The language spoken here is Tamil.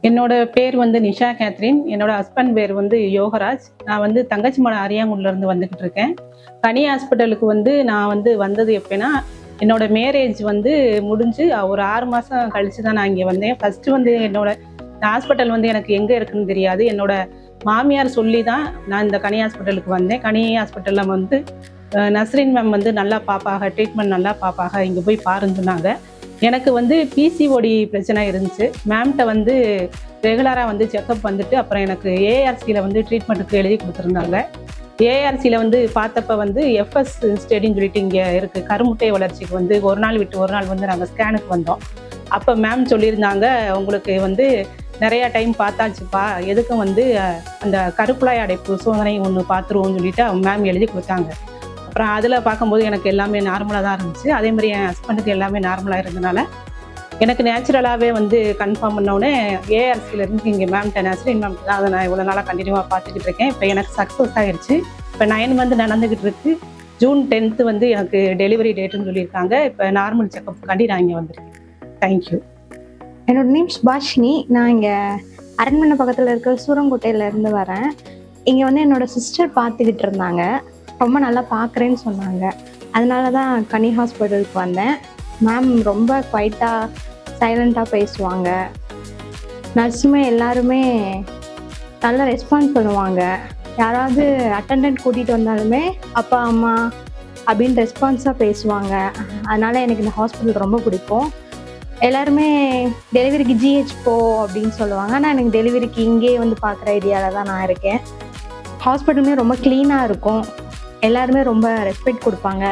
என்னோட பேர் வந்து நிஷா கேத்ரின். என்னோட ஹஸ்பண்ட் பேர் வந்து யோகராஜ். நான் வந்து தங்கச்சிமடம் அரியாங்குடிலேருந்து வந்துக்கிட்டு இருக்கேன். கனி ஹாஸ்பிட்டலுக்கு வந்து நான் வந்து வந்தது எப்போனா, என்னோட மேரேஜ் வந்து முடிஞ்சு ஒரு 6 மாதம் கழிச்சு தான் நான் இங்கே வந்தேன். ஃபஸ்ட்டு வந்து என்னோட ஹாஸ்பிட்டல் வந்து எனக்கு எங்கே இருக்குன்னு தெரியாது. என்னோட மாமியார் சொல்லி தான் நான் இந்த கனி ஹாஸ்பிட்டலுக்கு வந்தேன். கனி ஹாஸ்பிட்டலில் வந்து நஸ்ரின் மேம் வந்து நல்லா பார்ப்பாக, ட்ரீட்மெண்ட் நல்லா பார்ப்பாக, இங்கே போய் பாருன்னு சொன்னாங்க. எனக்கு வந்து பிசிஓடி பிரச்சனை இருந்துச்சு. மேம்கிட்ட வந்து ரெகுலராக வந்து செக்கப் வந்துட்டு அப்புறம் எனக்கு ஏஆர்சியில் வந்து ட்ரீட்மெண்ட்டுக்கு எழுதி கொடுத்துருந்தாங்க. ஏஆர்சியில் வந்து பார்த்தப்ப வந்து எஃப்எஸ் ஸ்டேடின்னு சொல்லிட்டு இங்கே இருக்குது. கருமுட்டை வளர்ச்சிக்கு வந்து ஒரு நாள் விட்டு ஒரு நாள் வந்து நாங்கள் ஸ்கேனுக்கு வந்தோம். அப்போ மேம் சொல்லியிருந்தாங்க, உங்களுக்கு வந்து நிறையா டைம் பார்த்தாச்சுப்பா, எதுக்கும் வந்து அந்த கருக்குழாய் அடைப்பு சோதனை ஒன்று பார்த்துருவோம்னு சொல்லிட்டு மேம் எழுதி கொடுத்தாங்க. அப்புறம் அதில் பார்க்கும்போது எனக்கு எல்லாமே நார்மலாக தான் இருந்துச்சு. அதே மாதிரி என் ஹஸ்பண்டுக்கு எல்லாமே நார்மலாக இருந்ததுனால எனக்கு நேச்சுரலாகவே வந்து கன்ஃபார்ம் பண்ணோடனே ஏஆர்சியிலேருந்து இங்கே மேம்கிட்ட நஸ்ரின் மேம்கிட்ட தான் அதை நான் இவ்வளோ நாளாக கண்டினியூவாக பார்த்துக்கிட்டு இருக்கேன். இப்போ எனக்கு சக்ஸஸ் ஆகிடுச்சு. இப்போ 9 மந்த் நடந்துக்கிட்டு இருக்கு. ஜூன் 10th வந்து எனக்கு டெலிவரி டேட்டுன்னு சொல்லியிருக்காங்க. இப்போ நார்மல் செக்கப்புக்காண்டி நான் இங்கே வந்திருக்கேன். தேங்க்யூ. என்னோட நேம் சுபாஷினி. நான் இங்கே அரண்மனை பக்கத்தில் இருக்கிற சூரங்கோட்டையிலேருந்து வரேன். இங்கே வந்து என்னோட சிஸ்டர் பார்த்துக்கிட்டு இருந்தாங்க. ரொம்ப நல்லா பார்க்குறேன்னு சொன்னாங்க. அதனால தான் கனி ஹாஸ்பிட்டலுக்கு வந்தேன். மேம் ரொம்ப குவைட்டாக சைலண்ட்டாக பேசுவாங்க. நர்ஸுமே எல்லாருமே நல்லா ரெஸ்பான்ஸ் பண்ணுவாங்க. யாராவது அட்டெண்டன்ட் கூட்டிகிட்டு வந்தாலுமே அப்பா அம்மா அப்படின்னு ரெஸ்பான்ஸாக பேசுவாங்க. அதனால் எனக்கு இந்த ஹாஸ்பிட்டல் ரொம்ப பிடிக்கும். எல்லாருமே டெலிவரிக்கு ஜிஹெச் போ அப்படின்னு சொல்லுவாங்க. ஆனால் எனக்கு டெலிவரிக்கு இங்கே வந்து பார்க்குற ஐடியாவில் தான் நான் இருக்கேன். ஹாஸ்பிட்டலுமே ரொம்ப க்ளீனாக இருக்கும். எல்லாருமே ரொம்ப ரெஸ்பெக்ட் கொடுப்பாங்க.